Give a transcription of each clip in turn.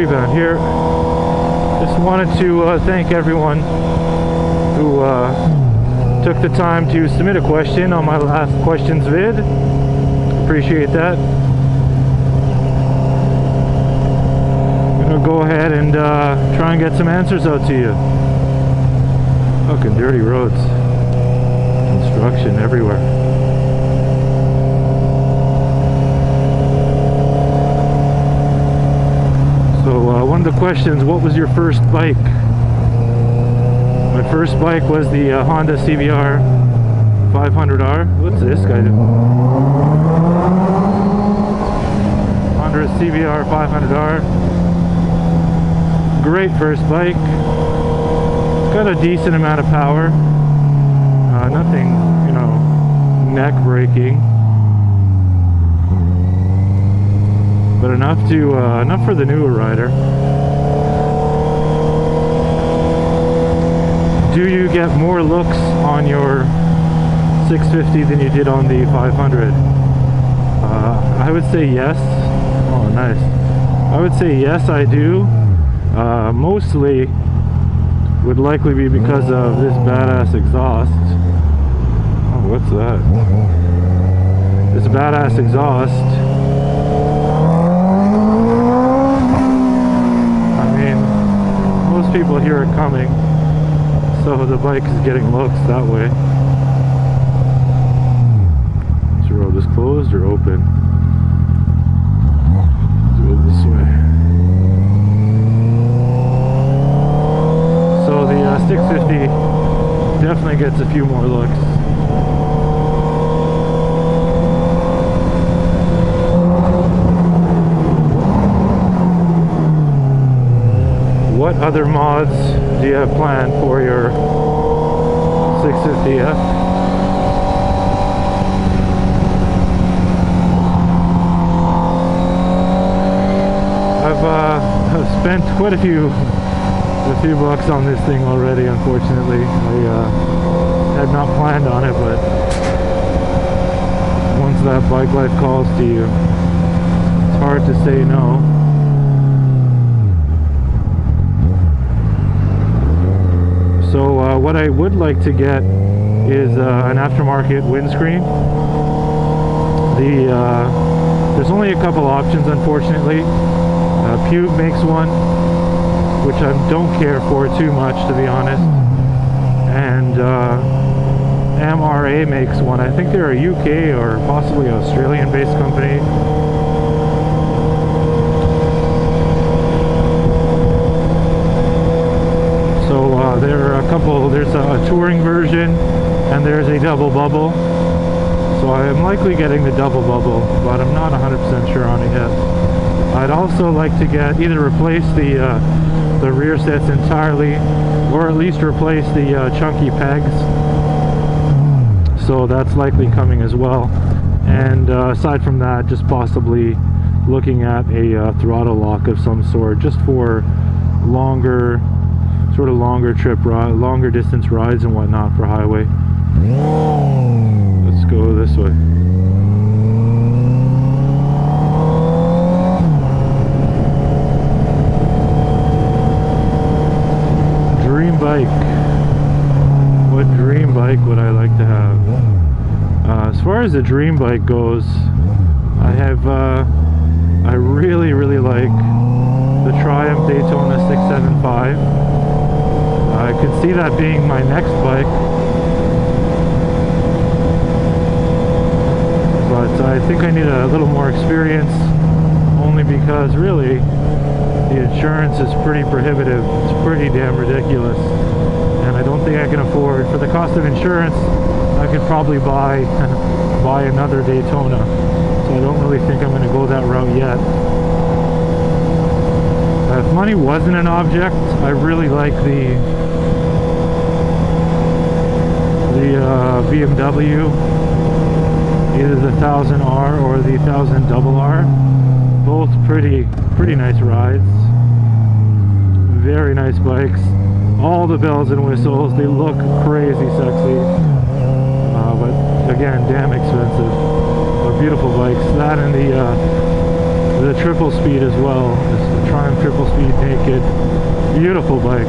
rebound here. Just wanted to thank everyone who took the time to submit a question on my last questions vid. Appreciate that. I'm gonna go ahead and try and get some answers out to you. Fucking dirty roads. Construction everywhere. So one of the questions, what was your first bike? My first bike was the Honda CBR 500R. What's this guy doing? Honda CBR 500R. Great first bike. It's got a decent amount of power. Nothing, you know, neck breaking, but enough for the newer rider. Do you get more looks on your 650 than you did on the 500? I would say yes. Oh, nice. I would say yes, I do. Mostly would likely be because of this badass exhaust. Oh, what's that? This badass exhaust. I mean, most people hear it coming, so the bike is getting looks that way. Is the road is closed or open? Let's go this way. So the 650 definitely gets a few more looks. What other mods do you have planned for your 650F? I've spent quite a few bucks on this thing already, unfortunately. I had not planned on it, but once that bike life calls to you, it's hard to say no. So what I would like to get is an aftermarket windscreen. There's only a couple options, unfortunately. Pube makes one, which I don't care for too much, to be honest. And MRA makes one. I think they're a UK or possibly Australian-based company. There are a couple. There's a touring version and there's a double bubble. So I am likely getting the double bubble, but I'm not 100% sure on it yet. I'd also like to get either replace the rear sets entirely, or at least replace the chunky pegs. So that's likely coming as well. And aside from that, just possibly looking at a throttle lock of some sort, just for longer longer distance rides and whatnot for highway. Let's go this way. Dream bike. What dream bike would I like to have? As far as the dream bike goes, I really like the Triumph Daytona 675. I could see that being my next bike, but I think I need a little more experience, only because really the insurance is pretty prohibitive. It's pretty damn ridiculous, and I don't think I can afford, for the cost of insurance, I could probably buy another Daytona. So I don't really think I'm going to go that route yet. If money wasn't an object, I really like the BMW, either the 1000R or the 1000RR. Both pretty nice rides, very nice bikes, all the bells and whistles. They look crazy sexy, but again, damn expensive. But beautiful bikes. That and the triple speed as well. It's the Triumph triple speed naked. Beautiful bike.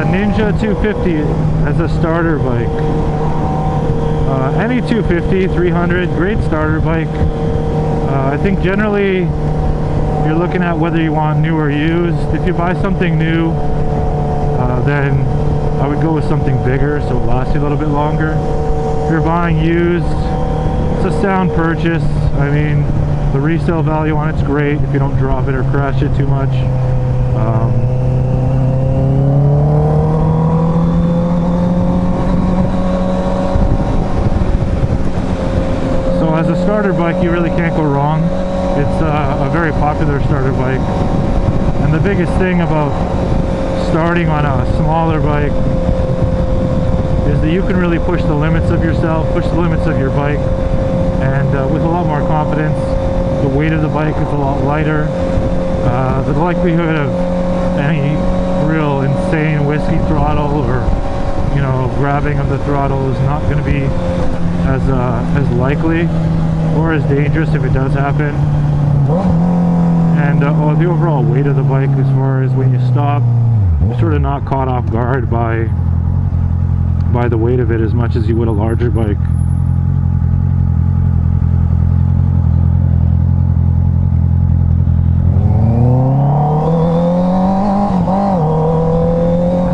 Ninja 250 as a starter bike. Any 250, 300, great starter bike. I think generally you're looking at whether you want new or used. If you buy something new, then I would go with something bigger so it lasts you a little bit longer. If you're buying used, it's a sound purchase. I mean, the resale value on it's great if you don't drop it or crash it too much. As a starter bike, you really can't go wrong. It's a very popular starter bike, and the biggest thing about starting on a smaller bike is that you can really push the limits of yourself, push the limits of your bike, and with a lot more confidence. The weight of the bike is a lot lighter. The likelihood of any real insane whiskey throttle or, you know, grabbing of the throttle is not going to be as likely or as dangerous if it does happen. And the overall weight of the bike, as far as when you stop, you're sort of not caught off guard by the weight of it as much as you would a larger bike.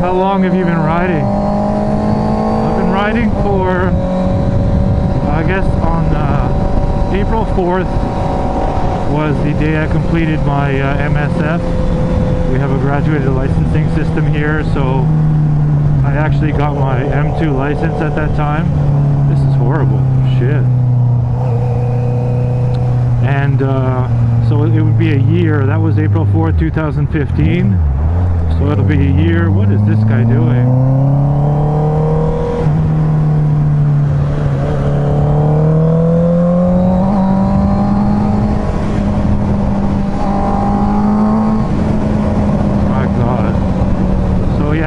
How long have you been riding? I've been riding for, I guess on April 4th was the day I completed my MSF. We have a graduated licensing system here, so I actually got my M2 license at that time. This is horrible, shit. And so it would be a year. That was April 4th, 2015. So it'll be a year. What is this guy doing?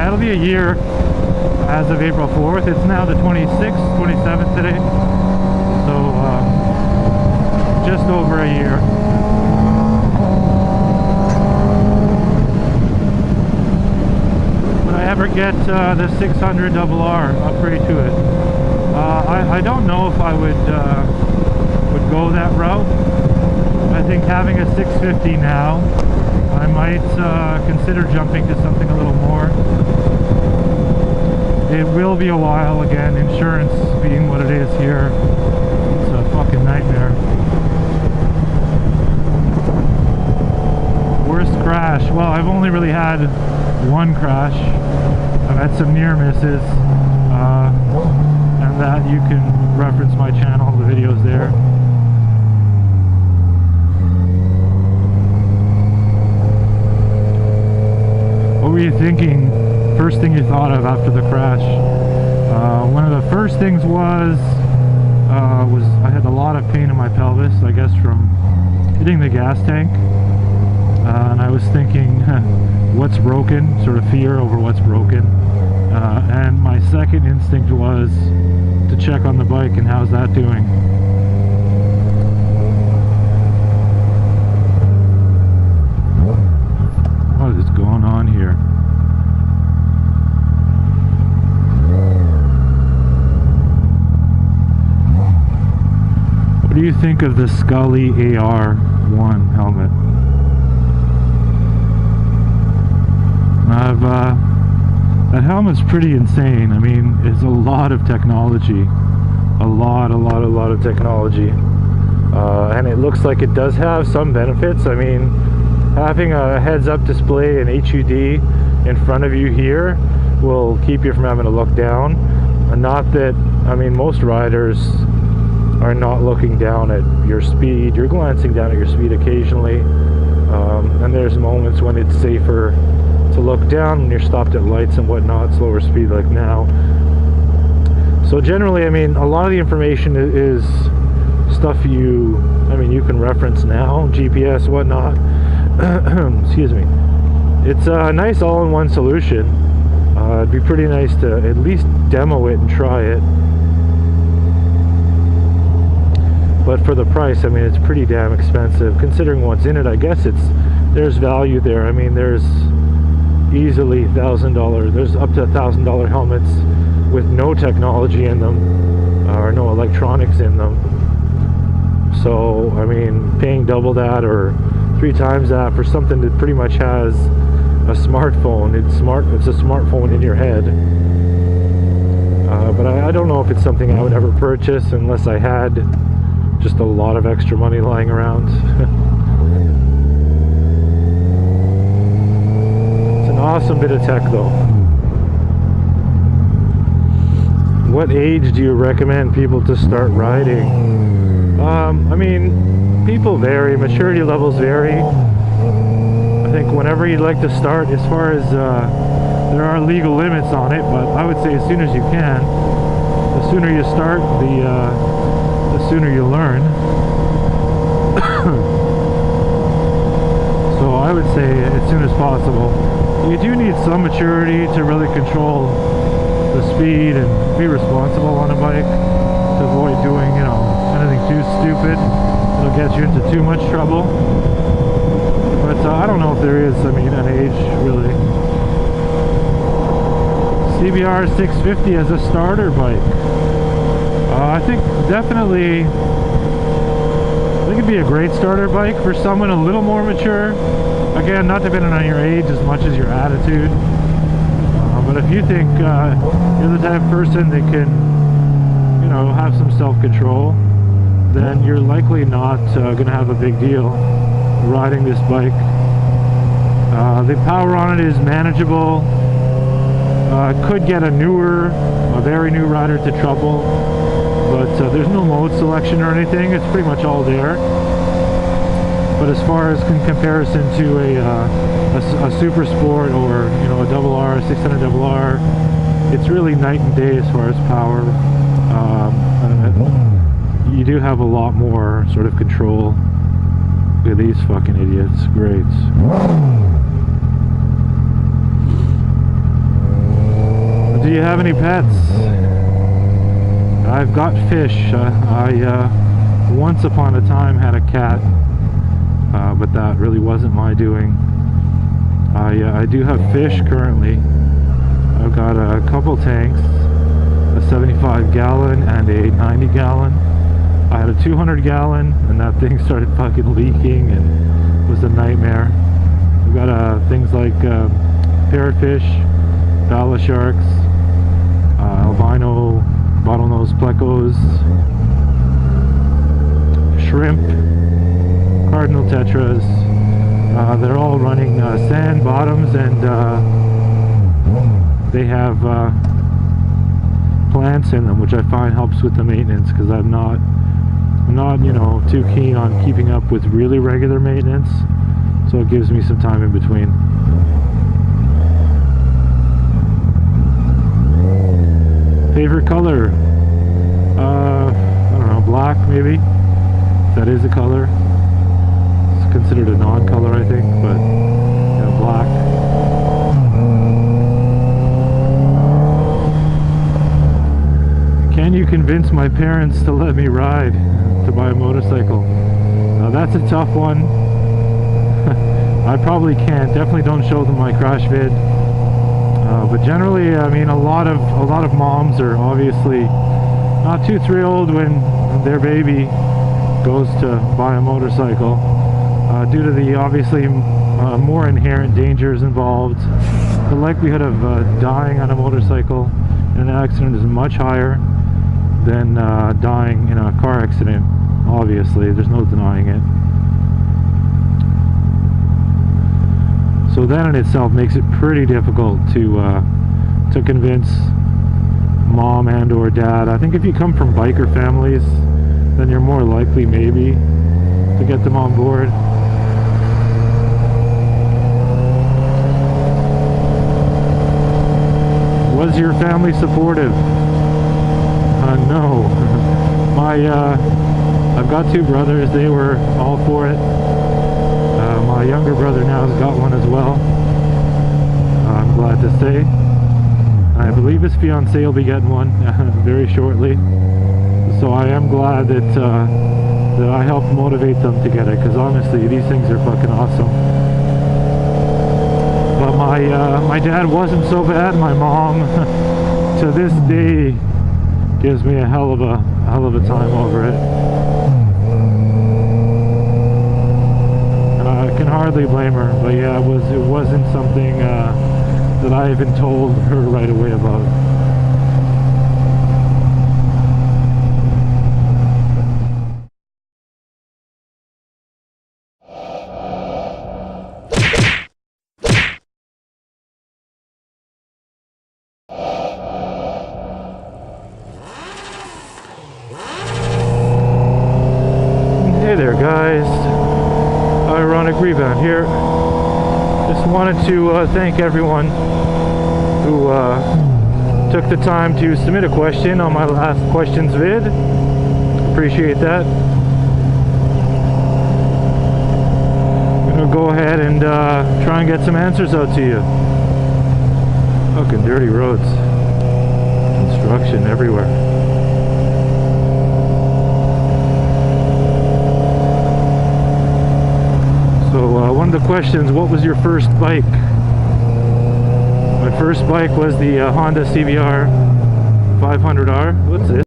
It'll be a year as of April 4th. It's now the 26th, 27th today. So just over a year. Would I ever get the 600 RR, upgrade to it? I don't know if I would go that route. I think having a 650 now, I might consider jumping to something a little more. It will be a while again, insurance being what it is here. It's a fucking nightmare. Worst crash? Well, I've only really had one crash. I've had some near misses, and that you can reference my channel, the videos there. What were you thinking? First thing you thought of after the crash? One of the first things was I had a lot of pain in my pelvis, I guess from hitting the gas tank, and I was thinking, what's broken? Sort of fear over what's broken. And my second instinct was to check on the bike and how's that doing. What is going on here? What do you think of the Scully AR1 helmet? That helmet's pretty insane. I mean, it's a lot of technology. A lot of technology. And it looks like it does have some benefits. I mean, having a heads-up display and HUD in front of you here will keep you from having to look down. And not that, I mean, most riders are not looking down at your speed. You're glancing down at your speed occasionally, and there's moments when it's safer to look down when you're stopped at lights and whatnot, slower speed like now. So generally, I mean, a lot of the information is stuff you can reference now, GPS, whatnot. Excuse me. It's a nice all-in-one solution. It'd be pretty nice to at least demo it and try it. But for the price, I mean, it's pretty damn expensive considering what's in it. I guess there's value there. I mean, there's easily $1,000. There's up to $1,000 helmets with no technology in them, or no electronics in them. So, I mean, paying double that or 3 times that for something that pretty much has a smartphone. It's a smartphone in your head. But I don't know if it's something I would ever purchase unless I had just a lot of extra money lying around. It's an awesome bit of tech though. What age do you recommend people to start riding? I mean, people vary, maturity levels vary. I think whenever you'd like to start, as far as there are legal limits on it, but I would say as soon as you can. The sooner you start, the sooner you learn. So I would say as soon as possible. You do need some maturity to really control the speed and be responsible on a bike, to avoid doing, you know, anything too stupid. It'll get you into too much trouble. But I don't know if there is, I mean, an age really. CBR 650 as a starter bike. I think definitely, I think it'd be a great starter bike for someone a little more mature. Again, not dependent on your age as much as your attitude. But if you think you're the type of person that can, you know, have some self-control, then you're likely not going to have a big deal riding this bike. The power on it is manageable. Could get a very new rider to trouble, but there's no mode selection or anything. It's pretty much all there. But as far as in comparison to a Super Sport or, you know, a double R, 600 double R, it's really night and day as far as power. You do have a lot more sort of control. Look at these fucking idiots. Great. Do you have any pets? I've got fish. I once upon a time had a cat, but that really wasn't my doing. I do have fish currently. I've got a couple tanks, a 75 gallon and a 90 gallon. I had a 200 gallon and that thing started fucking leaking and it was a nightmare. We've got things like parrotfish, bala sharks, albino bottlenose plecos, shrimp, cardinal tetras. They're all running sand bottoms, and they have plants in them, which I find helps with the maintenance, because I'm not you know, too keen on keeping up with really regular maintenance, so it gives me some time in between. Favorite color? I don't know, black maybe? If that is a color. It's considered a non-color, I think, but yeah, black. Can you convince my parents to let me ride, to buy a motorcycle? Now that's a tough one. I probably can't. Definitely don't show them my crash vid. But generally, I mean, a lot of moms are obviously not too thrilled when their baby goes to buy a motorcycle, due to the obviously more inherent dangers involved. The likelihood of dying on a motorcycle in an accident is much higher than dying in a car accident. Obviously, there's no denying it. So that in itself makes it pretty difficult to convince mom and or dad. I think if you come from biker families, then you're more likely maybe to get them on board. Was your family supportive? No. I've got two brothers. They were all for it. My younger brother now has got one as well. I'm glad to say. I believe his fiancée will be getting one very shortly. So I am glad that that I helped motivate them to get it, because honestly, these things are fucking awesome. But my dad wasn't so bad. My mom, to this day, gives me a hell of a time over it. I can hardly blame her, but yeah, it wasn't something that I even told her right away about. Hey there guys, Ironic Rebound here. Just wanted to thank everyone who took the time to submit a question on my last questions vid. Appreciate that. I'm gonna go ahead and try and get some answers out to you. Fucking dirty roads. Construction everywhere. So one of the questions, what was your first bike? My first bike was the Honda CBR 500R. What's this?